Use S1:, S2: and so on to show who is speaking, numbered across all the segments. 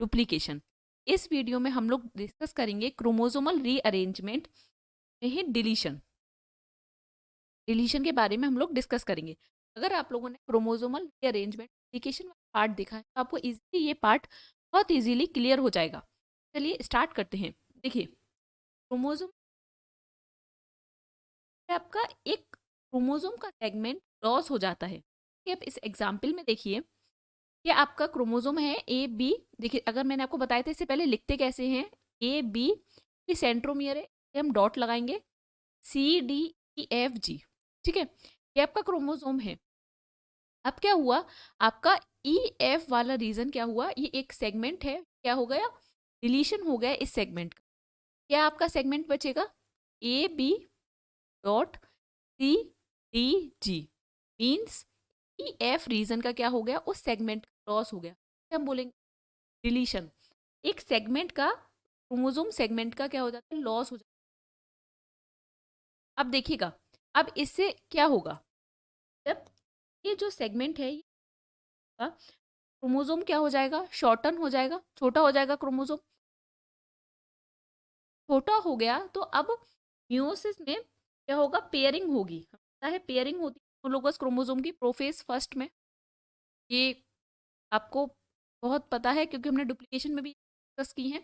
S1: Duplication. इस video में हम लोग डिस्कस करेंगे क्रोमोसोमल रीअरेंजमेंट में ही डिलीशन। डिलीशन के बारे में हम लोग डिस्कस करेंगे। अगर आप लोगों ने क्रोमोसोमल रीअरेंजमेंट डुप्लीकेशन पार्ट देखा है तो आपको इजीली ये पार्ट बहुत इजीली क्लियर हो जाएगा। चलिए स्टार्ट करते हैं। देखिए, क्रोमोसोम आपका एक क्रोमोसोम का सेगमेंट लॉस हो जाता है। कि आप इस एग्जाम्पल में देखिए कि आपका क्रोमोसोम है ए बी। देखिए, अगर मैंने आपको बताया था इससे पहले लिखते कैसे हैं, ए बी, फिर सेंट्रोमियर है, हम डॉट लगाएंगे, C D E F G. ठीक है, ये आपका क्रोमोसोम है। अब क्या हुआ, आपका ई एफ वाला रीजन क्या हुआ, ये एक सेगमेंट है, क्या हो गया, डिलीशन हो गया इस सेगमेंट का। क्या आपका सेगमेंट बचेगा, A B dot C D G, means E F region का क्या हो गया, उस सेगमेंट का लॉस हो गया। हम बोलेंगे डिलीशन, एक सेगमेंट का, क्रोमोसोम सेगमेंट का क्या हो जाता है, लॉस हो जाता है। अब देखिएगा, अब इससे क्या होगा, जब ये जो सेगमेंट है क्रोमोसोम क्या हो जाएगा, शॉर्टन हो जाएगा, छोटा हो जाएगा क्रोमोसोम। छोटा हो गया तो अब मियोसिस में क्या होगा, पेयरिंग होगी। पता है पेयरिंग होती है होमोलोगस क्रोमोसोम की प्रोफेज फर्स्ट में, ये आपको बहुत पता है क्योंकि हमने डुप्लीकेशन में भी डिस्कस की है।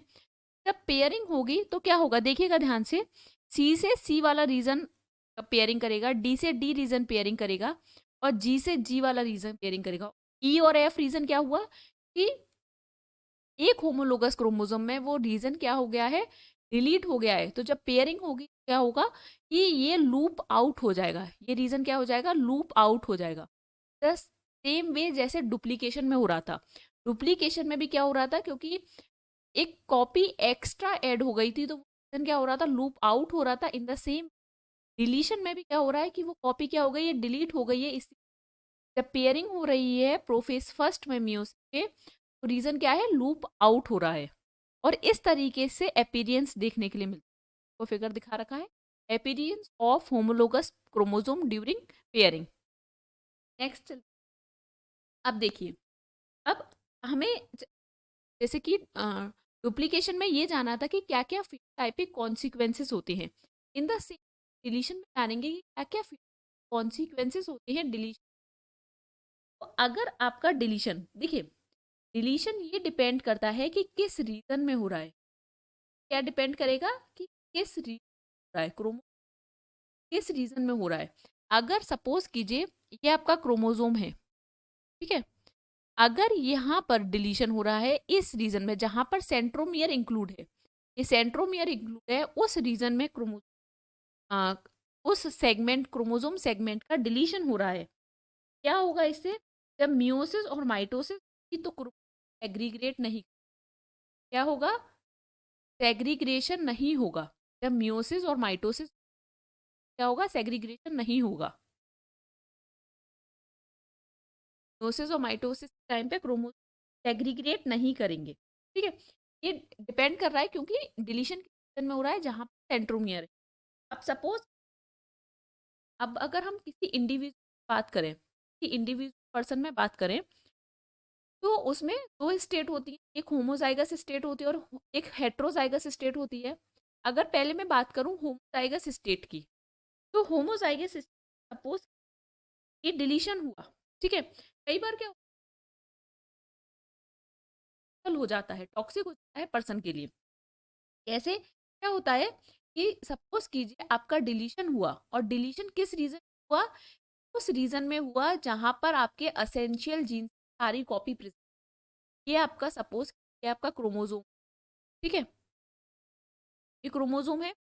S1: जब पेयरिंग होगी तो क्या होगा, देखिएगा ध्यान से, सी से सी वाला रीजन पेयरिंग करेगा, डी से डी रीजन पेयरिंग करेगा, और जी से जी वाला रीजन पेयरिंग करेगा। ई और एफ रीजन क्या हुआ कि एक होमोलोगस क्रोमोसोम में वो रीजन क्या हो गया है, डिलीट हो गया है। तो जब पेयरिंग होगी क्या होगा कि ये लूप आउट हो जाएगा, ये रीजन क्या हो जाएगा, लूप आउट हो जाएगा। द सेम वे जैसे डुप्लीकेशन में हो रहा था, डुप्लीकेशन में भी क्या हो रहा था, क्योंकि एक कॉपी एक्स्ट्रा ऐड हो गई थी तो रीजन क्या हो रहा था, लूप आउट हो रहा था। इन द सेम डिलीशन में भी क्या हो रहा है कि वो कॉपी क्या हो गई है, डिलीट हो गई है। इस जब पेयरिंग हो रही है प्रोफेज फर्स्ट में मियोसिस के, तो रीजन क्या है, लूप आउट हो रहा है। और इस तरीके से एपीरियंस देखने के लिए मिलता है। वो फिगर दिखा रखा है, experience of homologous chromosome during pairing. Next, अब देखिए, अब हमें जैसे कि डुप्लीकेशन में ये जाना था कि क्या क्या टाइपिक कॉन्सिक्वेंसेस होते हैं। इन द सेम डिलीशन में जानेंगे कि क्या क्या कॉन्सिक्वेंसेस होते हैं डिलीशन। तो अगर आपका डिलीशन, देखिए डिलीशन ये डिपेंड करता है कि किस रीजन में हो रहा है। क्या डिपेंड करेगा कि किस रीजन हो रहा है, क्रोमो किस रीजन में हो रहा है। अगर सपोज कीजिए ये आपका क्रोमोसोम है, ठीक है, अगर यहाँ पर डिलीशन हो रहा है इस रीजन में जहां पर सेंट्रोमियर इंक्लूड है, ये सेंट्रोमियर इंक्लूड है उस रीजन में आ, उस सेगमेंट क्रोमोसोम सेगमेंट का डिलीशन हो रहा है, क्या होगा इससे, जब मियोसिस और माइटोसिस की तो एग्रीग्रेट नहीं, क्या होगा, सेग्रीग्रेशन नहीं होगा। जब मियोसिस और माइटोसिस क्या होगा, सेग्रीग्रेशन नहीं होगा। मियोसिस और माइटोसिस के टाइम पे क्रोमोसोम सेग्रीग्रेट नहीं करेंगे। ठीक है, ये डिपेंड कर रहा है क्योंकि डिलीशन किस में हो रहा है, जहां पर सेंट्रोमियर है। अब सपोज, अब अगर हम किसी इंडिविजुअल बात करें, किसी इंडिविजुअल पर्सन में बात करें, तो उसमें दो स्टेट होती है, एक होमोजाइगस स्टेट होती है और एक हेट्रोजाइगस स्टेट होती है। अगर पहले मैं बात करूं होमोजाइगस स्टेट की, तो होमोजाइगस सपोज ये डिलीशन हुआ, ठीक है, कई बार क्या हो जाता है, टॉक्सिक हो जाता है पर्सन के लिए। कैसे, क्या होता है कि सपोज कीजिए आपका डिलीशन हुआ, और डिलीशन किस रीजन हुआ, उस रीजन में हुआ जहां पर आपके असेंशियल जीन सारी कॉपी प्रेजेंट, ये आपका सपोज, ये आपका क्रोमोसोम, ठीक है, ये क्रोमोसोम है।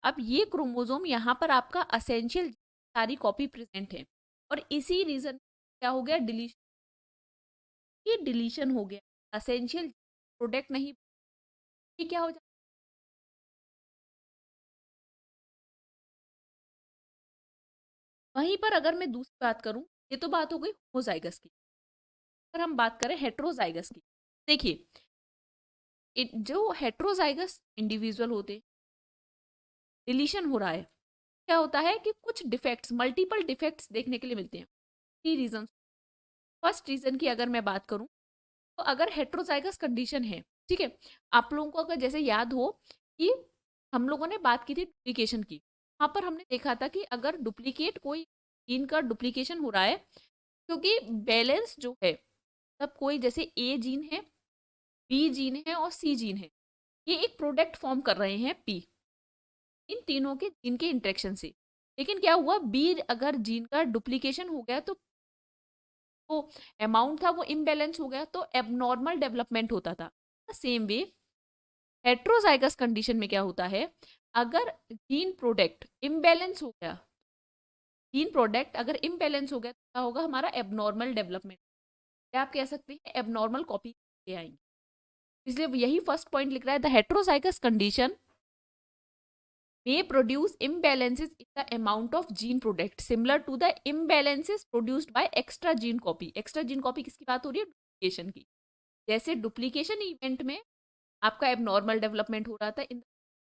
S1: अब ये क्रोमोसोम यहाँ पर आपका असेंशियल सारी कॉपी प्रेजेंट है, और इसी रीजन क्या हो गया, डिलीशन, ये डिलीशन हो गया, असेंशियल प्रोडक्ट नहीं, ये क्या हो जाता, वहीं पर अगर मैं दूसरी बात करूं, ये तो बात हो गई होमोजाइगस की। अगर हम बात करें हेट्रोजाइगस की, देखिए जो हेट्रोजाइगस इंडिविजुअल होते, डिलीशन हो रहा है, क्या होता है कि कुछ डिफेक्ट्स, मल्टीपल डिफेक्ट्स देखने के लिए मिलते हैं। थ्री रीजन, फर्स्ट रीजन की अगर मैं बात करूं, तो अगर हेट्रोजाइगस कंडीशन है ठीक है। आप लोगों को अगर जैसे याद हो कि हम लोगों ने बात की थी डुप्लीकेशन की, वहाँ पर हमने देखा था कि अगर डुप्लीकेट कोई जीन का डुप्लीकेशन हो रहा है, क्योंकि बैलेंस जो है, तब कोई जैसे ए जीन है, बी जीन है और सी जीन है, ये एक प्रोडक्ट फॉर्म कर रहे हैं पी, इन तीनों के जीन के इंटरेक्शन से। लेकिन क्या हुआ, बी अगर जीन का डुप्लीकेशन हो गया तो अमाउंट था वो इम्बैलेंस हो गया, तो एबनॉर्मल डेवलपमेंट होता था। सेम वे हेट्रोजाइगस कंडीशन में क्या होता है, अगर जीन प्रोडक्ट इम्बैलेंस हो गया, जीन प्रोडक्ट अगर इम्बैलेंस हो गया तो क्या होगा, हमारा एबनॉर्मल डेवलपमेंट, या आप कह सकते हैं एबनॉर्मल कॉपी आएंगे। इसलिए यही फर्स्ट पॉइंट लिख रहा है, the heterozygous condition may produce imbalances in the amount of gene product similar to the imbalances produced by extra gene copy। extra gene copy किसकी बात हो रही है, डुप्लीकेशन की। जैसे डुप्लीकेशन इवेंट में आपका एबनॉर्मल डेवलपमेंट हो रहा था, इन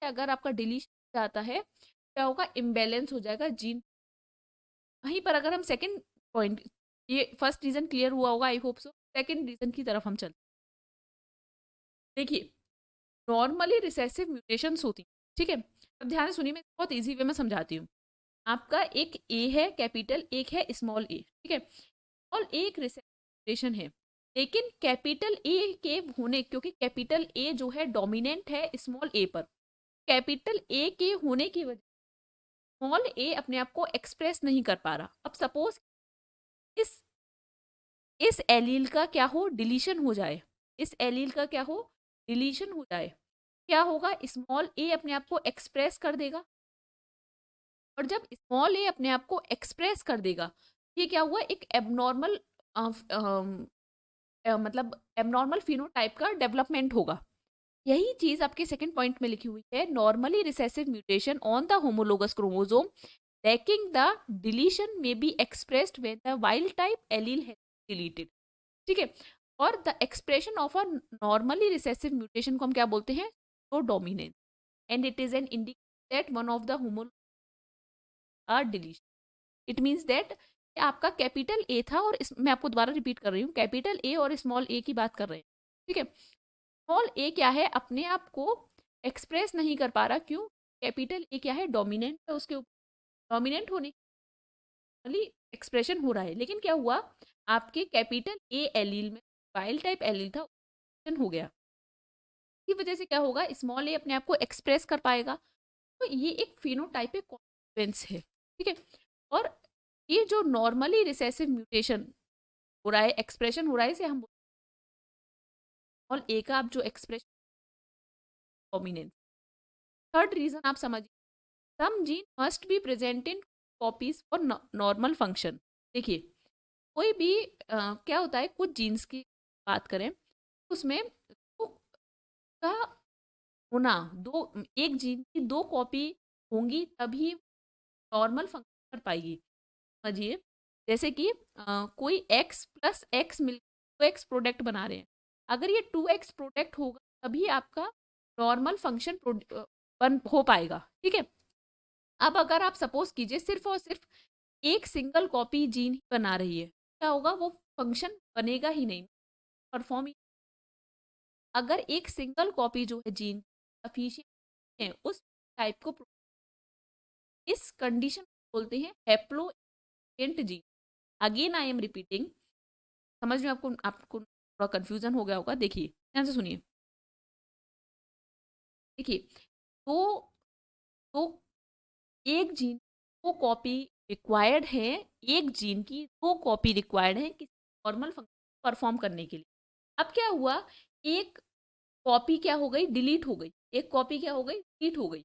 S1: अगर आपका डिलीशन जाता है क्या होगा, इम्बैलेंस हो जाएगा जीन। वहीं पर अगर हम सेकंड पॉइंट, ये फर्स्ट रीजन क्लियर हुआ होगा I hope so, second region की तरफ हम चलते। देखिए, नॉर्मली रिसेसिव म्यूटेशंस होती हैं, ठीक है। अब ध्यान से सुनिए, मैं बहुत इजी वे में समझाती हूँ। आपका एक ए है कैपिटल, एक है स्मॉल ए, ठीक है। स्मॉल ए एक रिसेप्शन है, लेकिन कैपिटल ए के होने, क्योंकि कैपिटल ए जो है डोमिनेंट है स्मॉल ए पर, कैपिटल ए के होने की वजह स्मॉल ए अपने आप को एक्सप्रेस नहीं कर पा रहा। अब सपोज इस इस एलील का क्या हो, डिलीशन हो जाए, इस एलील का क्या हो, डिलीशन हो जाए, क्या होगा, स्मॉल ए अपने आप को एक्सप्रेस कर देगा। और जब स्मॉल ए अपने आप को एक्सप्रेस कर देगा, ये क्या हुआ, एक एबनॉर्मल मतलब एबनॉर्मल फिनोटाइप का डेवलपमेंट होगा। यही चीज आपके सेकंड पॉइंट में लिखी हुई है, normally recessive mutation on the homologous chromosome lacking the deletion may be expressed when the wild type allele है डिलीटेड, ठीक है। और the expression of a normally recessive mutation को हम क्या बोलते हैं, तो dominance, and it is an indicator that one of the homo are deletion. It means that आपका कैपिटल ए था, और मैं आपको दोबारा रिपीट कर रही हूँ, कैपिटल ए और स्मॉल ए की बात कर रहे हैं, ठीक है। स्मॉल ए क्या है, अपने आप को एक्सप्रेस नहीं कर पा रहा, क्यों, कैपिटल ए क्या है, डोमिनेंट है, उसके ऊपर डोमिनेंट होने वाली एक्सप्रेशन हो रहा है। लेकिन क्या हुआ, आपके कैपिटल ए एलील में वाइल्ड टाइप एलील था, हो गया, की वजह से क्या होगा, स्मॉल ए अपने आप को एक्सप्रेस कर पाएगा। तो ये एक फिनोटाइपिक कॉन्सिक्वेंस है, ठीक है। और ये जो नॉर्मली रिसेसिव म्यूटेशन हो रहा है, एक्सप्रेशन हो रहा है, इसे हम स्मॉल ए का आप जो एक्सप्रेशन डोमिनेंस। थर्ड रीजन आप समझिए, some gene must be present in copies for normal function. देखिए, कोई भी क्या होता है, कुछ जीन्स की बात करें, उसमें तो का होना, दो, एक जीन की दो कॉपी होंगी तभी नॉर्मल फंक्शन कर पाएगी। समझिए, जैसे कि कोई एक्स प्लस एक्स मिल 2x प्रोडक्ट बना रहे हैं, अगर ये 2x प्रोडक्ट होगा तभी आपका नॉर्मल फंक्शन बन हो पाएगा, ठीक है। अब अगर आप सपोज कीजिए सिर्फ और सिर्फ एक सिंगल कॉपी जीन ही बना रही है, क्या होगा, वो फंक्शन बनेगा ही नहीं, परफॉर्म। अगर एक सिंगल कॉपी जो है जीन सफिशिएंट है उस टाइप को, इस कंडीशन को बोलते हैं haploinsufficient gene. Again I am repeating, समझ में आपको आपको थोड़ा कंफ्यूजन हो गया होगा। देखिए ध्यान से सुनिए, देखिए, तो तो एक जीन को कॉपी रिक्वायर्ड है, एक जीन की दो कॉपी रिक्वायर्ड है किसी नॉर्मल फंक्शन परफॉर्म करने के लिए। अब क्या हुआ, एक कॉपी क्या हो गई, डिलीट हो गई, एक कॉपी क्या हो गई, डिलीट हो गई।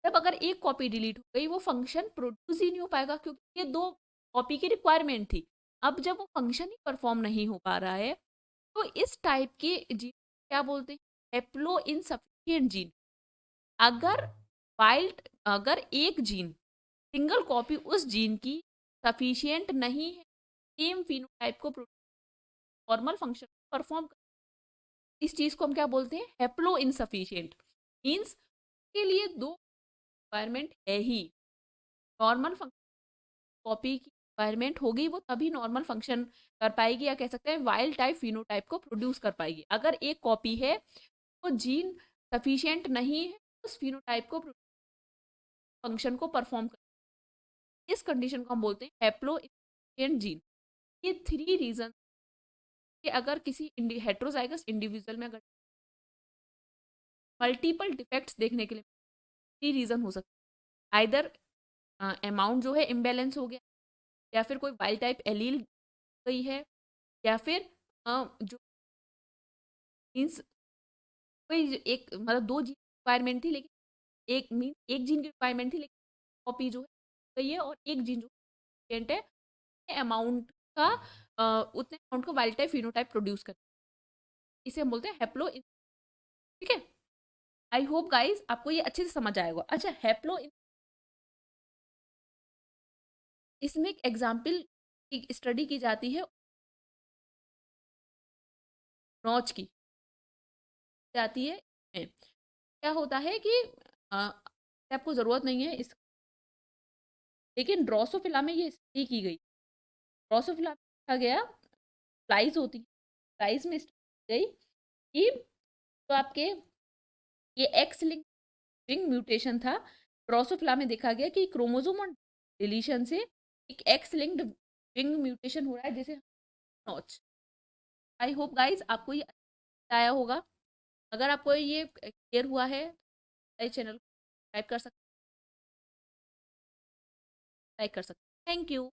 S1: तब अगर एक कॉपी डिलीट हो गई, वो फंक्शन प्रोड्यूस ही नहीं हो पाएगा, क्योंकि ये दो कॉपी की रिक्वायरमेंट थी। अब जब वो फंक्शन ही परफॉर्म नहीं हो पा रहा है, तो इस टाइप के जीन क्या बोलते हैं, हैप्लो इनसफिशिएंट जीन। अगर वाइल्ड, अगर एक जीन सिंगल कॉपी उस जीन की सफिशिएंट नहीं है सेम फिनोटाइप को नॉर्मल फंक्शन परफॉर्म, इस चीज को हम क्या बोलते हैं, हैप्लो इनसफिशिएंट। मीन्स के लिए दो रिक्वायरमेंट है ही, नॉर्मल फंक्शन कॉपी की रिक्वायरमेंट होगी, वो तभी नॉर्मल फंक्शन कर पाएगी, या कह सकते हैं वाइल्ड टाइप फिनोटाइप को प्रोड्यूस कर पाएगी। अगर एक कॉपी है वो जीन सफिशिएंट नहीं है उस फिनोटाइप को फंक्शन को परफॉर्म कर। इस कंडीशन को हम बोलते हैं हैप्लो इनफिशिएंट जीन। ये 3 रीजन कि अगर किसी हेट्रोजाइगस इंडिविजुअल में अगर मल्टीपल डिफेक्ट्स देखने के लिए 3 रीजन हो सकते हैं। आइदर अमाउंट जो है इम्बैलेंस हो गया, या फिर कोई वाइल्ड टाइप एलील गई है, या फिर जो मीन्स कोई एक मतलब 2 जीन रिक्वायरमेंट थी, लेकिन एक जीन की रिक्वायरमेंट थी, लेकिन कॉपी जो है गई है, और एक जीन जो डिफिशिएंट है अमाउंट का उतने अमाउंट का वाइल्ड टाइप फिनोटाइप प्रोड्यूस कर। इसे हम बोलते हैं हैप्लो। ठीक है, आई होप गाइस आपको ये अच्छे से समझ आएगा। अच्छा, हैप्लो इसमें एक एग्जाम्पल की स्टडी की जाती है, नॉच की जाती है। क्या होता है कि आपको ज़रूरत नहीं है इस, लेकिन ड्रोसोफिला में ये स्टडी की गई। ड्रोसोफिला में देखा गया फ्लाइज होती है, फ्लाइज में स्टडी गई कि तो आपके ये एक्स लिंक विंग म्यूटेशन था। ड्रोसोफिला में देखा गया कि क्रोमोसोम और डिलीशन से एक एक्स लिंक्ड विंग म्यूटेशन हो रहा है, जैसे नॉच। आई होप गाइस आपको ये आया होगा। अगर आपको ये क्लियर हुआ है, चैनल को सब्सक्राइब कर सकते, लाइक कर सकते। Thank you.